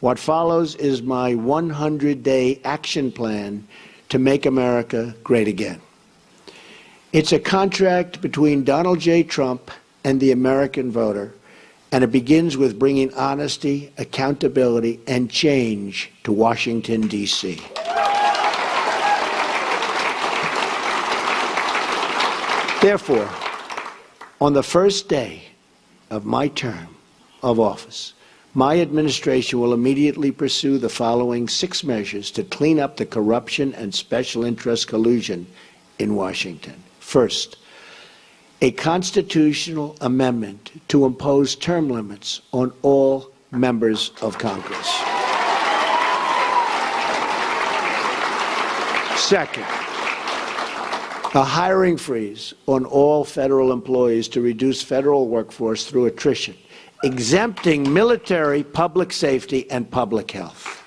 What follows is my 100-day action plan to make America great again. It's a contract between Donald J. Trump and the American voter, and it begins with bringing honesty, accountability, and change to Washington, D.C. Therefore, on the first day of my term of office, my administration will immediately pursue the following 6 measures to clean up the corruption and special interest collusion in Washington. First, a constitutional amendment to impose term limits on all members of Congress. Second, a hiring freeze on all federal employees to reduce federal workforce through attrition, exempting military, public safety, and public health.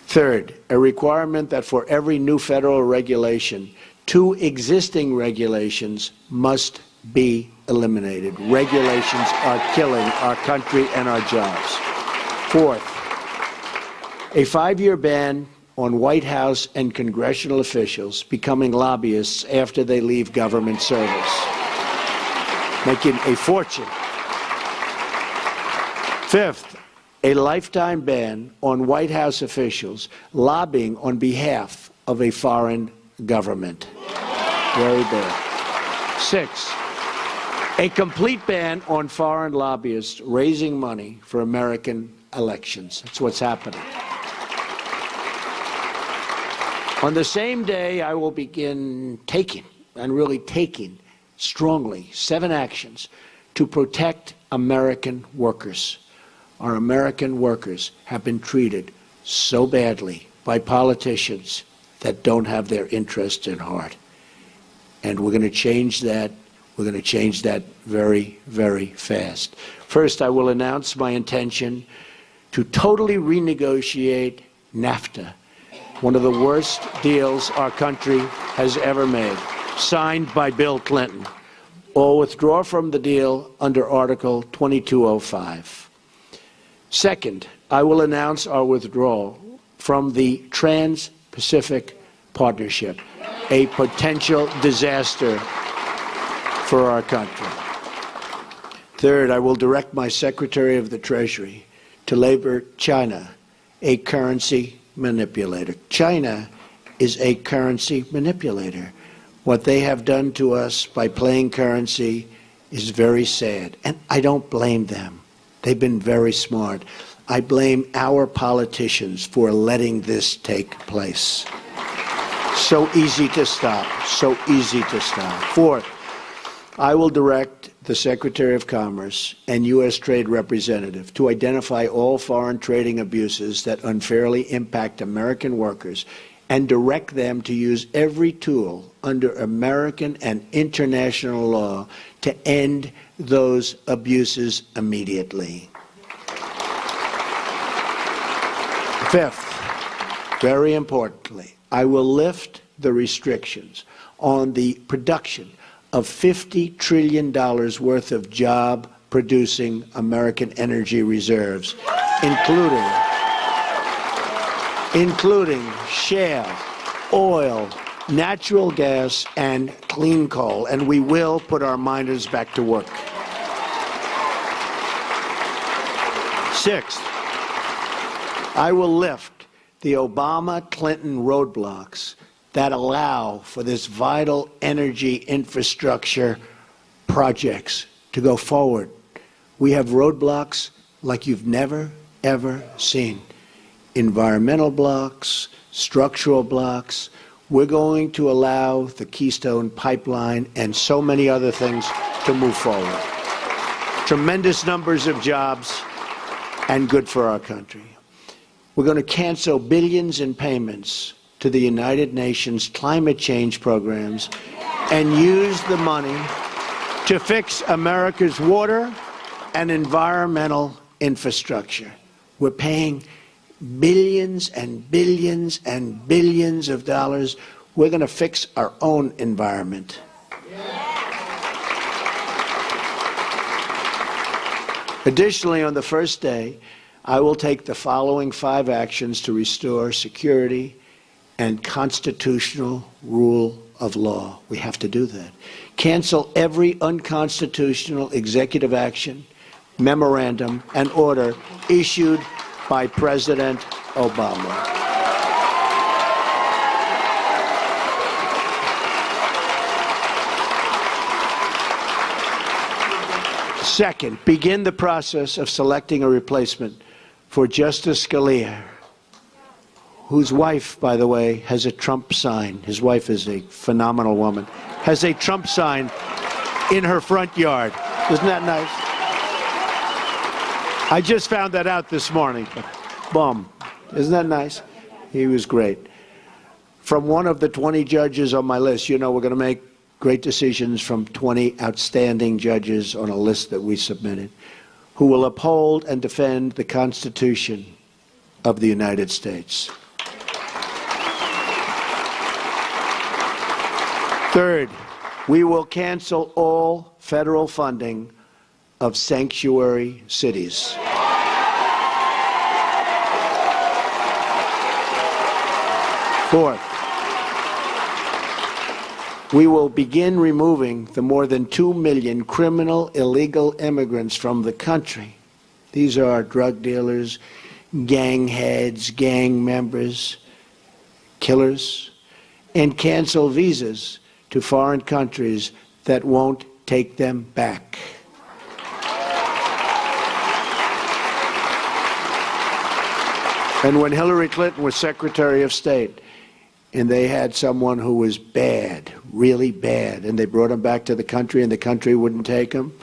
Third, a requirement that for every new federal regulation, 2 existing regulations must be eliminated. Regulations are killing our country and our jobs. Fourth, a 5-year ban on White House and congressional officials becoming lobbyists after they leave government service, making a fortune. Fifth, a lifetime ban on White House officials lobbying on behalf of a foreign government. Very bad. Sixth, a complete ban on foreign lobbyists raising money for American elections. That's what's happening. On the same day, I will begin taking, and really taking strongly, 7 actions to protect American workers. Our American workers have been treated so badly by politicians that don't have their interests at heart. And we're going to change that. We're going to change that very, very fast. First, I will announce my intention to totally renegotiate NAFTA, one of the worst deals our country has ever made, signed by Bill Clinton, or withdraw from the deal under Article 2205. Second, I will announce our withdrawal from the Trans-Pacific Partnership, a potential disaster for our country. Third, I will direct my Secretary of the Treasury to label China a currency manipulator. China is a currency manipulator. What they have done to us by playing currency is very sad, and I don't blame them. They've been very smart. I blame our politicians for letting this take place. So easy to stop, so easy to stop. Fourth, I will direct the Secretary of Commerce and U.S. Trade Representative to identify all foreign trading abuses that unfairly impact American workers and direct them to use every tool under American and international law to end those abuses immediately. Fifth, very importantly, I will lift the restrictions on the production of $50 trillion worth of job-producing American energy reserves, including shale, oil, natural gas, and clean coal, and we will put our miners back to work. Sixth, I will lift the Obama-Clinton roadblocks that allow for this vital energy infrastructure projects to go forward. We have roadblocks like you've never, ever seen. Environmental blocks, structural blocks. We're going to allow the Keystone Pipeline and so many other things to move forward. Tremendous numbers of jobs and good for our country. We're going to cancel billions in payments to the United Nations climate change programs and use the money to fix America's water and environmental infrastructure. We're paying billions and billions and billions of dollars. We're going to fix our own environment. Additionally, on the first day, I will take the following 5 actions to restore security and constitutional rule of law. We have to do that. Cancel every unconstitutional executive action, memorandum, and order issued by President Obama. Second, begin the process of selecting a replacement for Justice Scalia, whose wife, by the way, has a Trump sign. His wife is a phenomenal woman. Has a Trump sign in her front yard. Isn't that nice? I just found that out this morning. Boom. Isn't that nice? He was great. From one of the 20 judges on my list, you know we're going to make great decisions from 20 outstanding judges on a list that we submitted, who will uphold and defend the Constitution of the United States. Third, we will cancel all federal funding of sanctuary cities. Fourth, we will begin removing the more than 2 million criminal illegal immigrants from the country. These are drug dealers, gang heads, gang members, killers, and cancel visas to foreign countries that won't take them back. And when Hillary Clinton was Secretary of State, and they had someone who was bad, really bad, and they brought him back to the country and the country wouldn't take him,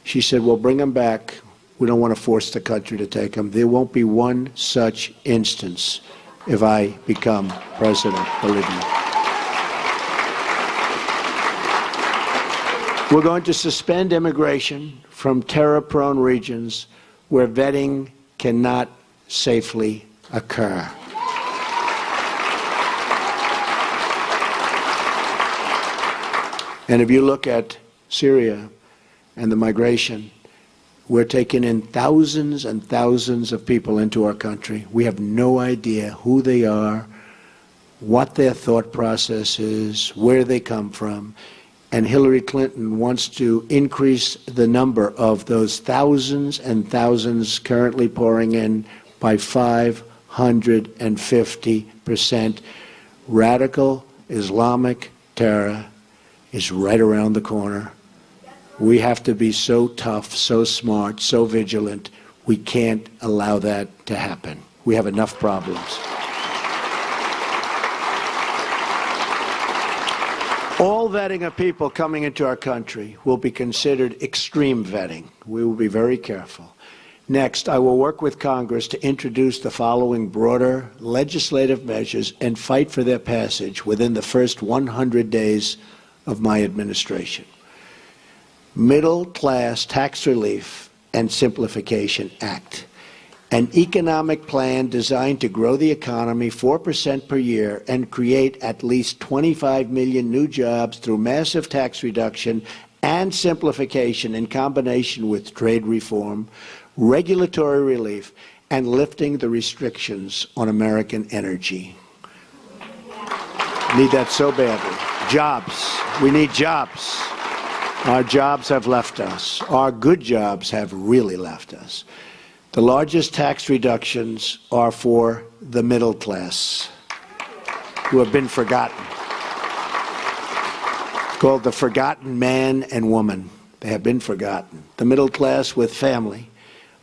she said, well, bring him back. We don't want to force the country to take him. There won't be one such instance if I become president, believe me. We're going to suspend immigration from terror-prone regions where vetting cannot safely occur. And if you look at Syria and the migration, we're taking in thousands and thousands of people into our country. We have no idea who they are, what their thought process is, where they come from. And Hillary Clinton wants to increase the number of those thousands and thousands currently pouring in by 550%. Radical Islamic terror is right around the corner. We have to be so tough, so smart, so vigilant. We can't allow that to happen. We have enough problems. All vetting of people coming into our country will be considered extreme vetting. We will be very careful. Next, I will work with Congress to introduce the following broader legislative measures and fight for their passage within the first 100 days of my administration. Middle Class Tax Relief and Simplification Act, an economic plan designed to grow the economy 4% per year and create at least 25 million new jobs through massive tax reduction and simplification in combination with trade reform, regulatory relief, and lifting the restrictions on American energy. Need that so badly. Jobs. We need jobs. Our jobs have left us. Our good jobs have really left us. The largest tax reductions are for the middle class, who have been forgotten. It's called the forgotten man and woman. They have been forgotten. The middle class with family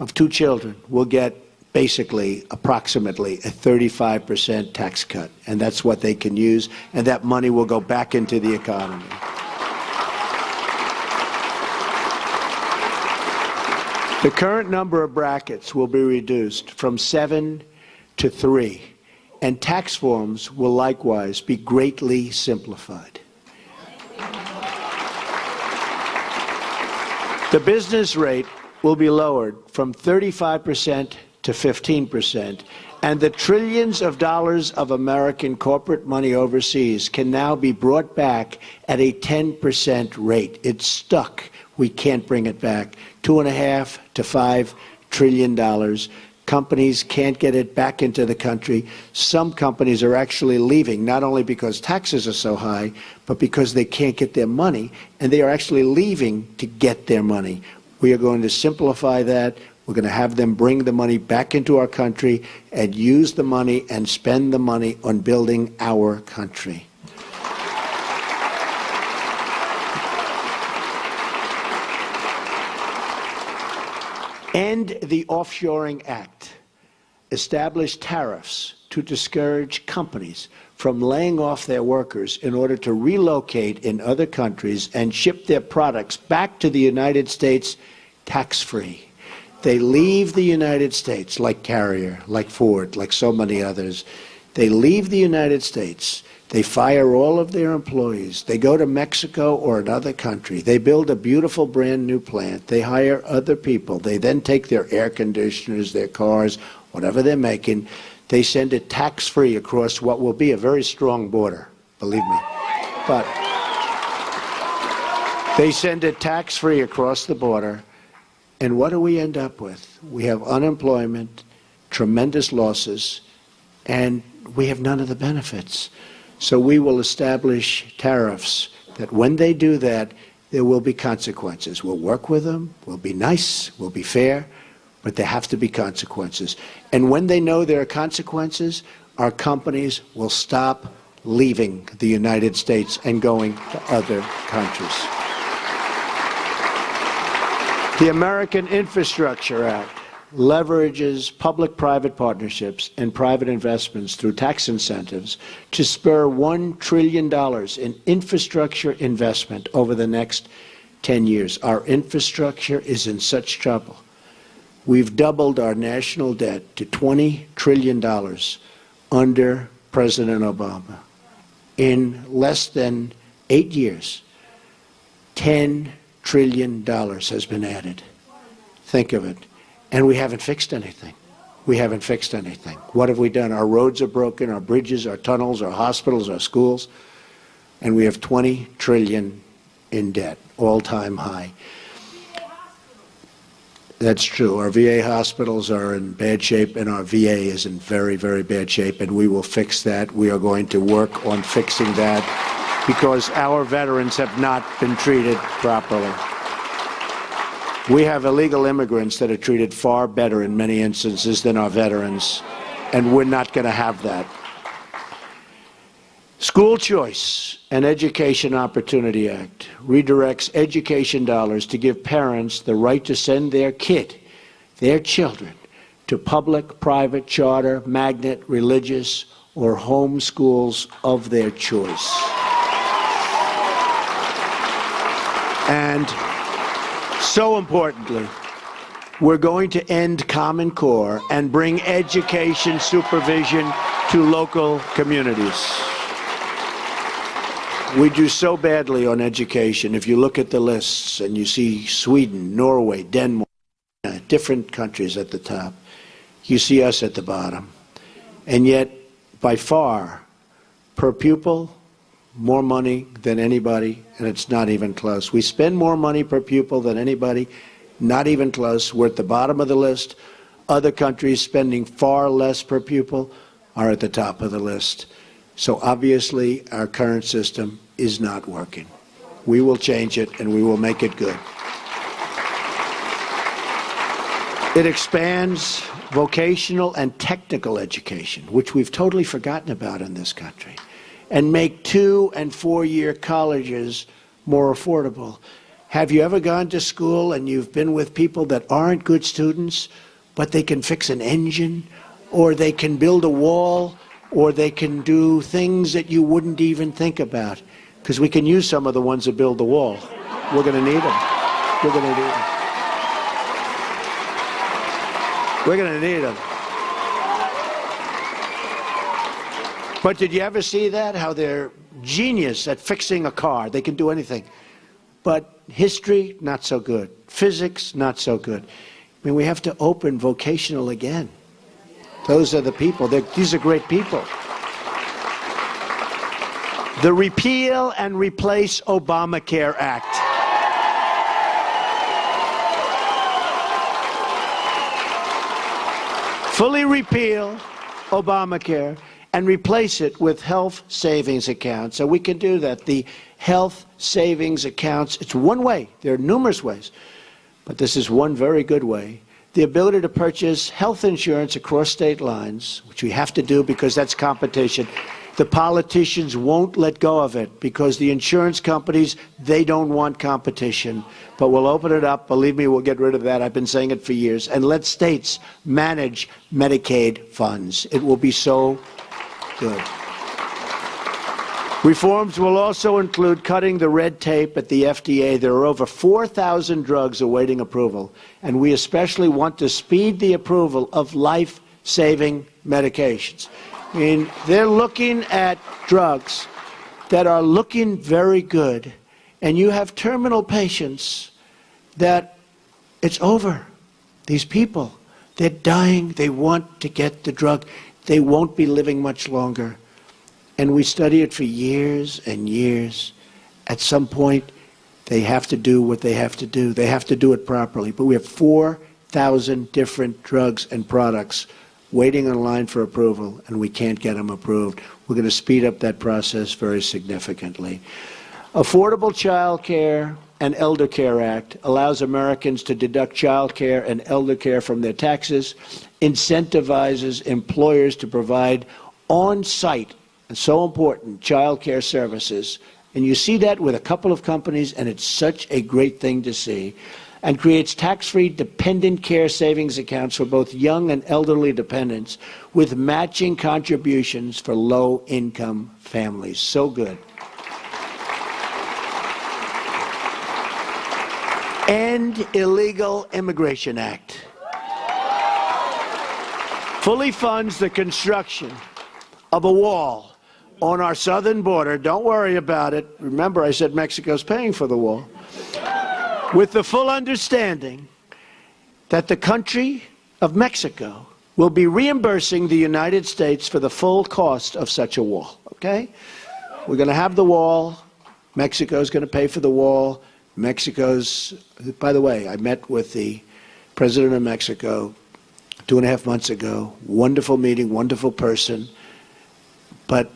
of 2 children will get basically approximately a 35% tax cut, and that's what they can use, and that money will go back into the economy. The current number of brackets will be reduced from 7 to 3, and tax forms will likewise be greatly simplified. The business rate will be lowered from 35% to 15%, and the trillions of dollars of American corporate money overseas can now be brought back at a 10% rate. It's stuck We can't bring it back. $2.5 to $5 trillion. Companies can't get it back into the country. Some companies are actually leaving, not only because taxes are so high, but because they can't get their money, and they are actually leaving to get their money. We are going to simplify that. We're going to have them bring the money back into our country and use the money and spend the money on building our country. End the Offshoring Act. Establish tariffs to discourage companies from laying off their workers in order to relocate in other countries and ship their products back to the United States tax-free. They leave the United States, like Carrier, like Ford, like so many others. They leave the United States. They fire all of their employees. They go to Mexico or another country. They build a beautiful brand new plant. They hire other people. They then take their air conditioners, their cars, whatever they're making. They send it tax-free across what will be a very strong border, believe me. But they send it tax-free across the border. And what do we end up with? We have unemployment, tremendous losses, and we have none of the benefits. So we will establish tariffs that when they do that, there will be consequences. We'll work with them, we'll be nice, we'll be fair, but there have to be consequences. And when they know there are consequences, our companies will stop leaving the United States and going to other countries. The American Infrastructure Act leverages public-private partnerships and private investments through tax incentives to spur $1 trillion in infrastructure investment over the next 10 years. Our infrastructure is in such trouble. We've doubled our national debt to $20 trillion under President Obama. In less than 8 years, $10 trillion has been added. Think of it. And we haven't fixed anything. We haven't fixed anything. What have we done? Our roads are broken, our bridges, our tunnels, our hospitals, our schools, and we have $20 trillion in debt, all-time high. That's true. Our VA hospitals are in bad shape, and our VA is in very, very bad shape, and we will fix that. We are going to work on fixing that because our veterans have not been treated properly. We have illegal immigrants that are treated far better in many instances than our veterans, and we're not going to have that. School Choice and Education Opportunity Act redirects education dollars to give parents the right to send their children, to public, private, charter, magnet, religious, or home schools of their choice. And so importantly, we're going to end Common Core and bring education supervision to local communities. We do so badly on education. If you look at the lists and you see Sweden, Norway, Denmark, different countries at the top, you see us at the bottom. And yet, by far, per pupil, more money than anybody, and it's not even close. We spend more money per pupil than anybody, not even close. We're at the bottom of the list. Other countries spending far less per pupil are at the top of the list. So obviously, our current system is not working. We will change it, and we will make it good. It expands vocational and technical education, which we've totally forgotten about in this country, and make 2- and 4-year colleges more affordable. Have you ever gone to school and you've been with people that aren't good students, but they can fix an engine, or they can build a wall, or they can do things that you wouldn't even think about? Because we can use some of the ones that build the wall. We're going to need them. We're going to need them. We're going to need them. But did you ever see that? How they're genius at fixing a car. They can do anything. But history, not so good. Physics, not so good. I mean, we have to open vocational again. Those are the people. These are great people. The Repeal and Replace Obamacare Act. fully repeal Obamacare and replace it with health savings accounts. So we can do that. The health savings accounts, it's one way. There are numerous ways, but this is one very good way. The ability to purchase health insurance across state lines, which we have to do because that's competition. The politicians won't let go of it because the insurance companies, they don't want competition. But we'll open it up. Believe me, we'll get rid of that. I've been saying it for years. And let states manage Medicaid funds. It will be so good. Reforms will also include cutting the red tape at the FDA. There are over 4,000 drugs awaiting approval, and we especially want to speed the approval of life-saving medications. I mean, they're looking at drugs that are looking very good, and you have terminal patients that it's over. These people, they're dying. They want to get the drug. They won't be living much longer. And we study it for years and years. At some point, they have to do what they have to do. They have to do it properly. But we have 4,000 different drugs and products waiting in line for approval, and we can't get them approved. We're going to speed up that process very significantly. Affordable Child Care and Elder Care Act allows Americans to deduct child care and elder care from their taxes, incentivizes employers to provide on-site, and so important, child care services. And you see that with a couple of companies, and it's such a great thing to see. And creates tax-free dependent care savings accounts for both young and elderly dependents with matching contributions for low-income families. So good. End Illegal Immigration Act. Fully funds the construction of a wall on our southern border. Don't worry about it. Remember, I said Mexico's paying for the wall. With the full understanding that the country of Mexico will be reimbursing the United States for the full cost of such a wall, okay? We're going to have the wall. Mexico's going to pay for the wall. By the way, I met with the president of Mexico 2.5 months ago. Wonderful meeting, wonderful person. But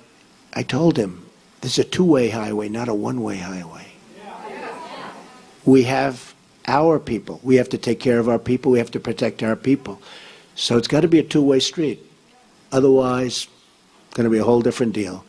I told him, this is a two-way highway, not a one-way highway. We have our people. We have to take care of our people. We have to protect our people. So it's got to be a two-way street. Otherwise, it's going to be a whole different deal.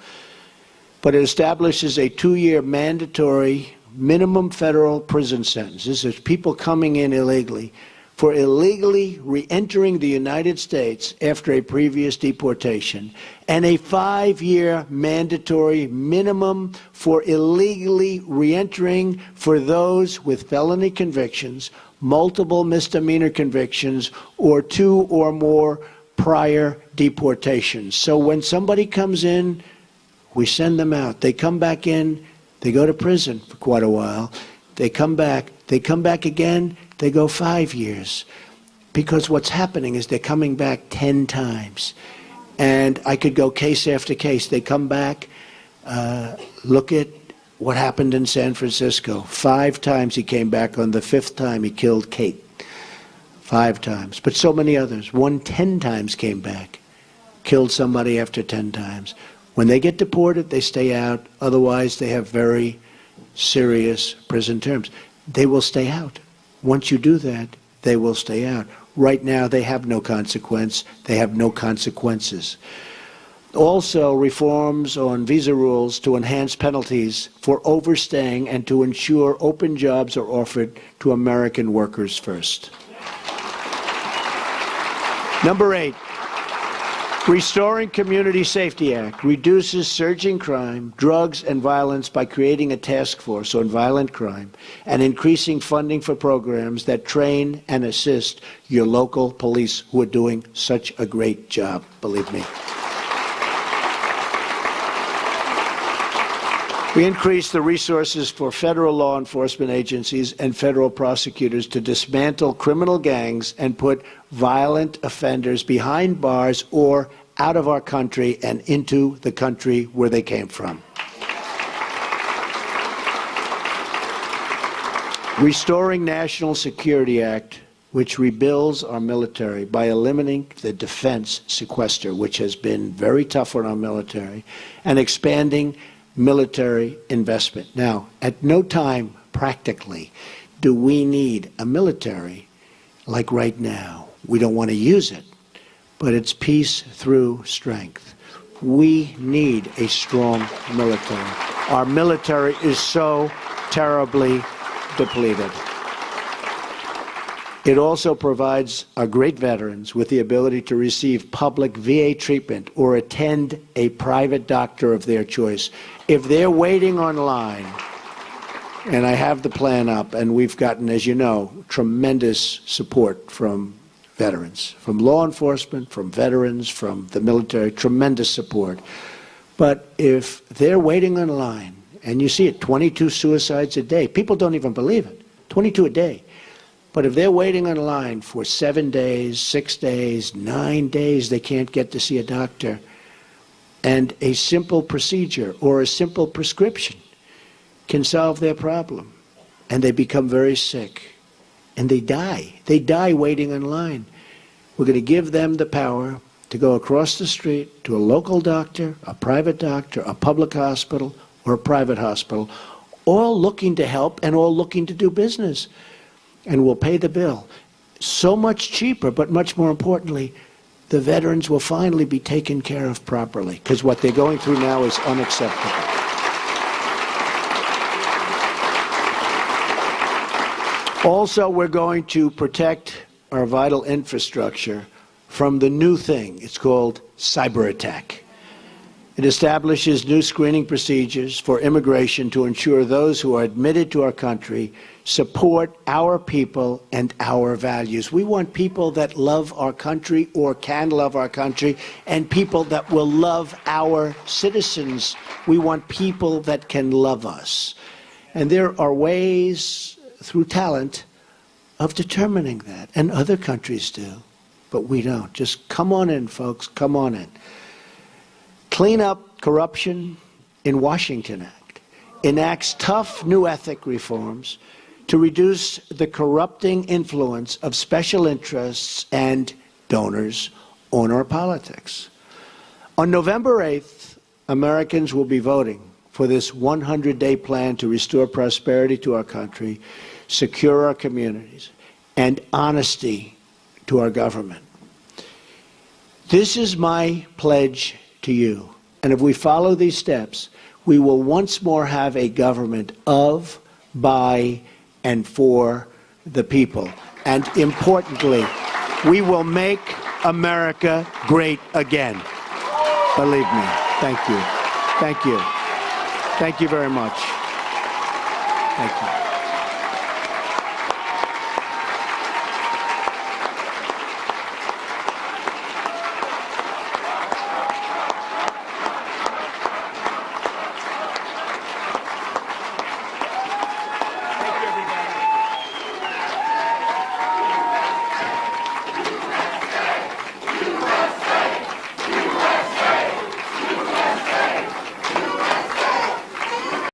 But it establishes a 2-year mandatory minimum federal prison sentence. This is people coming in illegally for illegally re-entering the United States after a previous deportation, and a 5-year mandatory minimum for illegally re-entering for those with felony convictions, multiple misdemeanor convictions, or 2 or more prior deportations. So when somebody comes in, we send them out. They come back in, they go to prison for quite a while. They come back again, they go 5 years. Because what's happening is they're coming back 10 times. And I could go case after case. They come back, look at what happened in San Francisco. 5 times he came back. On the 5th time, he killed Kate. 5 times. But so many others. 10 times came back. Killed somebody after 10 times. When they get deported, they stay out. Otherwise, they have very serious prison terms. They will stay out. Once you do that, they will stay out. Right now, they have no consequence. They have no consequences. Also, reforms on visa rules to enhance penalties for overstaying and to ensure open jobs are offered to American workers first. Number 8. Restoring Community Safety Act reduces surging crime, drugs, and violence by creating a task force on violent crime and increasing funding for programs that train and assist your local police who are doing such a great job, believe me. We increase the resources for federal law enforcement agencies and federal prosecutors to dismantle criminal gangs and put violent offenders behind bars or out of our country and into the country where they came from. Restoring National Security Act which rebuilds our military by eliminating the defense sequester, which has been very tough on our military, and expanding military investment. Now, at no time, practically, do we need a military like right now. We don't want to use it, but it's peace through strength. We need a strong military. Our military is so terribly depleted. It also provides our great veterans with the ability to receive public VA treatment or attend a private doctor of their choice. If they're waiting online, and I have the plan up, and we've gotten, as you know, tremendous support from veterans, from law enforcement, from veterans, from the military, tremendous support. But if they're waiting online, and you see it, 22 suicides a day, people don't even believe it, 22 a day. But if they're waiting on line for 7 days, 6 days, 9 days, they can't get to see a doctor, and a simple procedure or a simple prescription can solve their problem, and they become very sick, and they die. They die waiting in line. We're going to give them the power to go across the street to a local doctor, a private doctor, a public hospital, or a private hospital, all looking to help and all looking to do business. And we'll pay the bill. So much cheaper, but much more importantly, the veterans will finally be taken care of properly, because what they're going through now is unacceptable. Also, we're going to protect our vital infrastructure from the new thing. It's called cyber attack. It establishes new screening procedures for immigration to ensure those who are admitted to our country support our people and our values. We want people that love our country or can love our country, and people that will love our citizens. We want people that can love us. And there are ways through talent of determining that, and other countries do, but we don't. Just come on in, folks, come on in. Clean up corruption in Washington Act enacts tough new ethic reforms to reduce the corrupting influence of special interests and donors on our politics. On November 8th, Americans will be voting for this 100-day plan to restore prosperity to our country, secure our communities, and honesty to our government. This is my pledge to you. And if we follow these steps, we will once more have a government of, by, and for the people. And importantly, we will make America great again. Believe me. Thank you. Thank you. Thank you very much. Thank you.